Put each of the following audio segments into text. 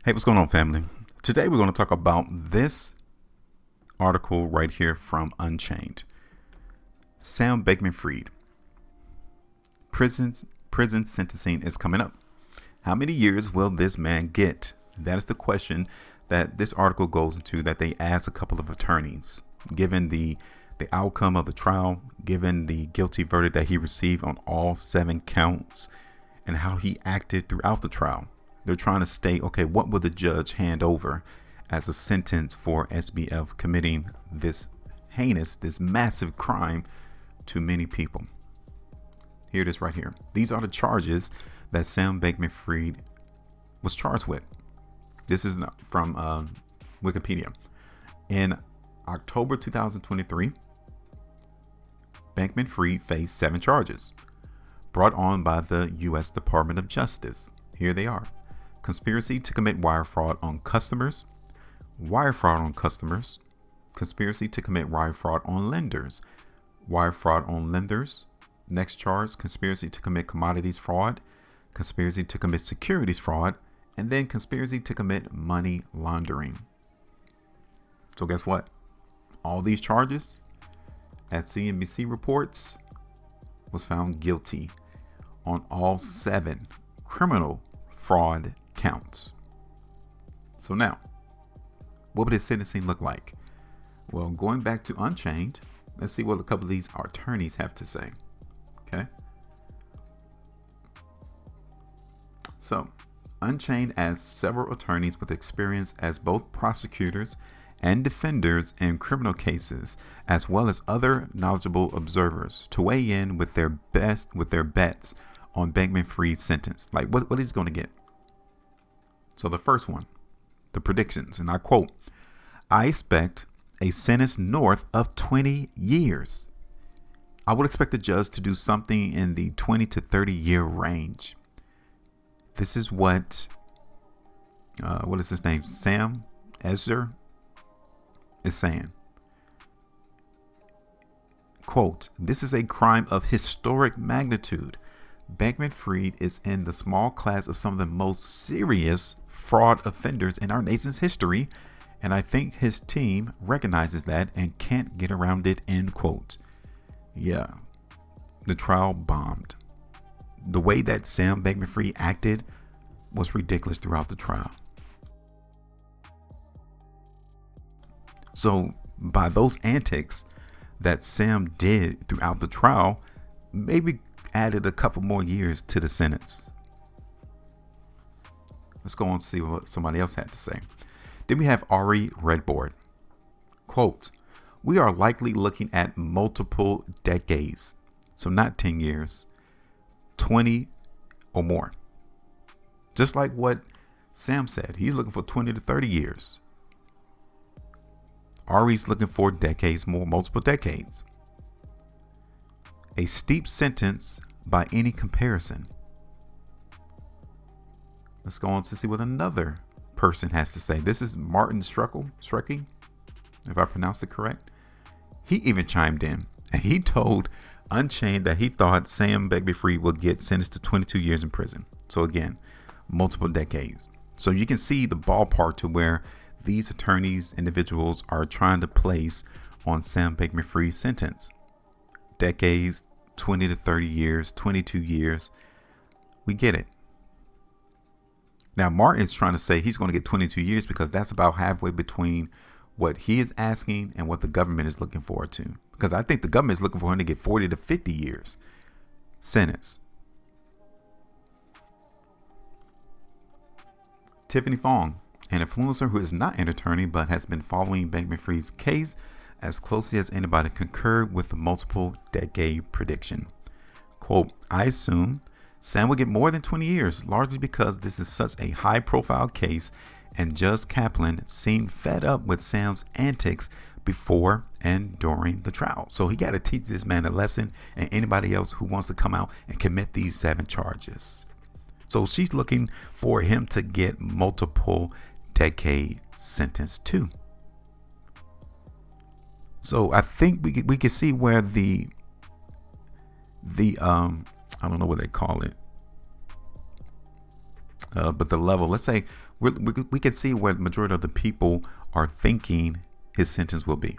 Hey, what's going on, family? Today we're going to talk about this article right here from Unchained. Sam Bankman-Fried. Prison sentencing is coming up. How many years will this man get? That is the question that this article goes into, that they ask a couple of attorneys. Given the outcome of the trial, given the guilty verdict that he received on all 7 counts, and how he acted throughout the trial. They're trying to state, okay, what will the judge hand over as a sentence for SBF committing this heinous, this massive crime to many people? Here it is right here. These are the charges that Sam Bankman-Fried was charged with. This is from Wikipedia. In October 2023, Bankman-Fried faced 7 charges brought on by the U.S. Department of Justice. Here they are. Conspiracy to commit wire fraud on customers, conspiracy to commit wire fraud on lenders, wire fraud on lenders. Next charge, conspiracy to commit commodities fraud, conspiracy to commit securities fraud, and then conspiracy to commit money laundering. So guess what? All these charges, as CNBC reports, was found guilty on all 7 criminal fraud counts. So now, what would his sentencing look like? Well, going back to Unchained, let's see what a couple of these attorneys have to say. Okay. So, Unchained adds several attorneys with experience as both prosecutors and defenders in criminal cases, as well as other knowledgeable observers, to weigh in with their bets on Bankman-Fried's sentence. Like what he's going to get. So the first one, the predictions, and I quote, "I expect a sentence north of 20 years. I would expect the judge to do something in the 20 to 30 year range." This is what is his name? Sam Ezra is saying. Quote, "This is a crime of historic magnitude. Bankman-Fried is in the small class of some of the most serious fraud offenders in our nation's history, and I think his team recognizes that and can't get around it," end quote. Yeah, the trial bombed. The way that Sam Bankman-Fried acted was ridiculous throughout the trial. So by those antics that Sam did throughout the trial, maybe added a couple more years to the sentence. Let's go on and see what somebody else had to say. Then we have Ari Redboard. Quote, "We are likely looking at multiple decades. So not 10 years, 20 or more. Just like what Sam said, he's looking for 20 to 30 years. Ari's looking for decades more, multiple decades. A steep sentence by any comparison." Let's go on to see what another person has to say. This is Martin Shkreli, if I pronounced it correct. He even chimed in and he told Unchained that he thought Sam Bankman-Fried will get sentenced to 22 years in prison. So again, multiple decades. So you can see the ballpark to where these attorneys, individuals, are trying to place on Sam Bankman-Fried's sentence. Decades, 20 to 30 years, 22 years. We get it. Now, Martin is trying to say he's going to get 22 years because that's about halfway between what he is asking and what the government is looking forward to. Because I think the government is looking for him to get 40 to 50 years sentence. Tiffany Fong, an influencer who is not an attorney but has been following Bankman-Fried's case as closely as anybody, concurred with the multiple decade prediction. Quote, "I assume Sam will get more than 20 years, largely because this is such a high profile case and Judge Kaplan seemed fed up with Sam's antics before and during the trial. So he got to teach this man a lesson and anybody else who wants to come out and commit these 7 charges." So she's looking for him to get multiple decade sentence too. So I think we can see where the I don't know what they call it, but the level, let's say We can see what majority of the people are thinking his sentence will be.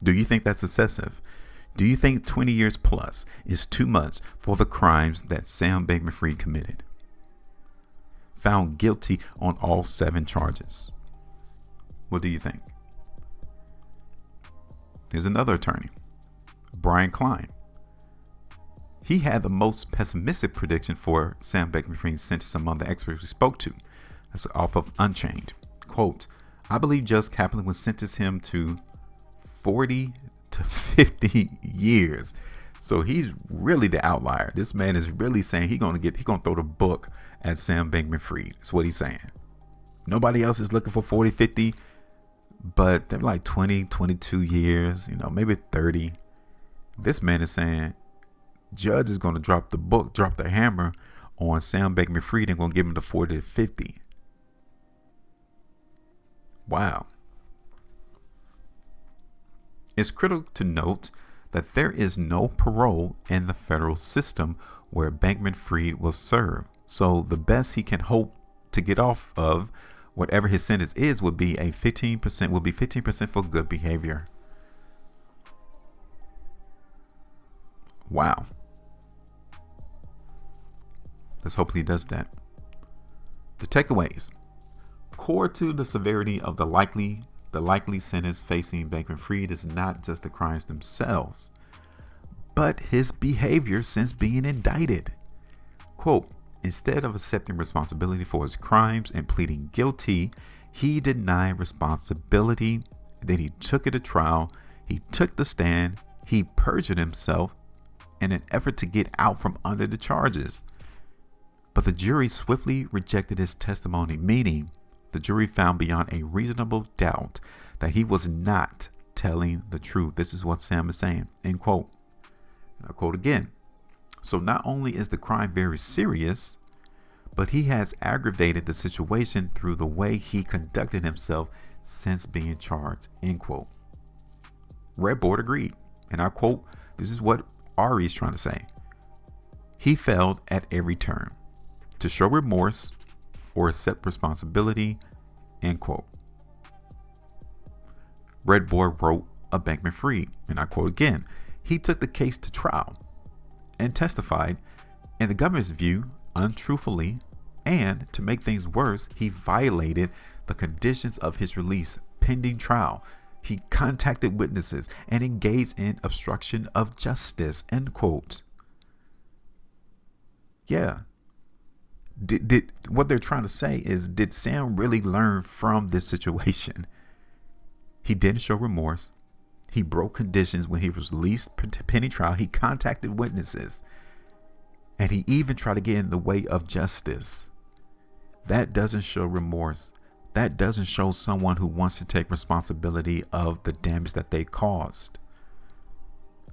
Do you think that's excessive? Do you think 20 years plus is too much for the crimes that Sam Bankman-Fried committed? Found guilty on all 7 charges. What do you think? Here's another attorney, Brian Klein. He had the most pessimistic prediction for Sam Bankman-Fried's sentence among the experts we spoke to. That's off of Unchained. Quote, I believe Judge Kaplan would sentence him to 40 to 50 years. So he's really the outlier. This man is really saying he's gonna throw the book at Sam Bankman-Fried. That's what he's saying. Nobody else is looking for 40, 50, but they're like 20, 22 years, maybe 30. This man is saying Judge is going to drop the hammer on Sam Bankman-Fried and going to give him the 40 to 50. Wow. It's critical to note that there is no parole in the federal system where Bankman-Fried will serve. So the best he can hope to get off of whatever his sentence is would be 15% for good behavior. Wow. Let's hope he does that. The takeaways. Core to the severity of the likely sentence facing Bankman-Fried is not just the crimes themselves, but his behavior since being indicted. Quote, instead of accepting responsibility for his crimes and pleading guilty, he denied responsibility. Then he took it to trial. He took the stand. He perjured himself in an effort to get out from under the charges. But the jury swiftly rejected his testimony, meaning the jury found beyond a reasonable doubt that he was not telling the truth. This is what Sam is saying, end quote. And I quote again. So not only is the crime very serious, but he has aggravated the situation through the way he conducted himself since being charged, end quote. Red Board agreed. And I quote, this is what Ari is trying to say. He failed at every turn to show remorse or accept responsibility, end quote. Red Board wrote of Bankman-Fried, and I quote again, he took the case to trial and testified, in the government's view, untruthfully, and to make things worse, he violated the conditions of his release pending trial. He contacted witnesses and engaged in obstruction of justice, end quote. Yeah. Did what they're trying to say is, did Sam really learn from this situation? He didn't show remorse. He broke conditions when he was released pending trial. He contacted witnesses. And he even tried to get in the way of justice. That doesn't show remorse. That doesn't show someone who wants to take responsibility of the damage that they caused.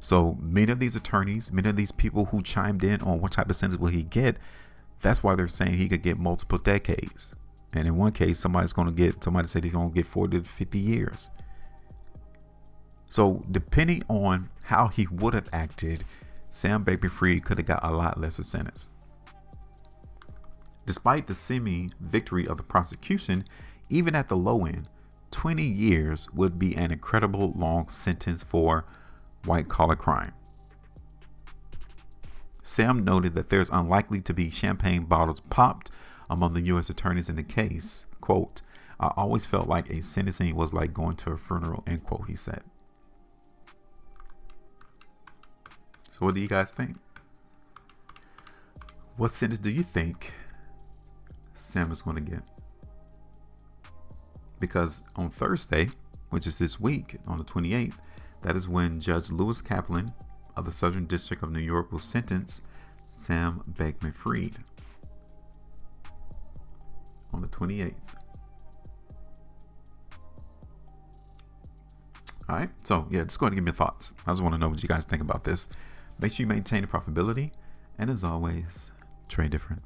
So many of these attorneys, many of these people who chimed in on what type of sentence will he get, that's why they're saying he could get multiple decades. And in one case, somebody said he's going to get 40 to 50 years. So depending on how he would have acted, Sam Bankman-Fried could have got a lot lesser sentence. Despite the seeming victory of the prosecution, even at the low end, 20 years would be an incredible long sentence for white-collar crime. Sam noted that there's unlikely to be champagne bottles popped among the U.S. attorneys in the case. Quote, I always felt like a sentencing was like going to a funeral, end quote, he said. So what do you guys think? What sentence do you think Sam is going to get? Because on Thursday, which is this week, on the 28th, that is when Judge Lewis Kaplan of the Southern District of New York will sentence Sam Bankman-Fried on the 28th. All right, so yeah, just go ahead and give me your thoughts. I just want to know what you guys think about this. Make sure you maintain the profitability, and as always, trade different.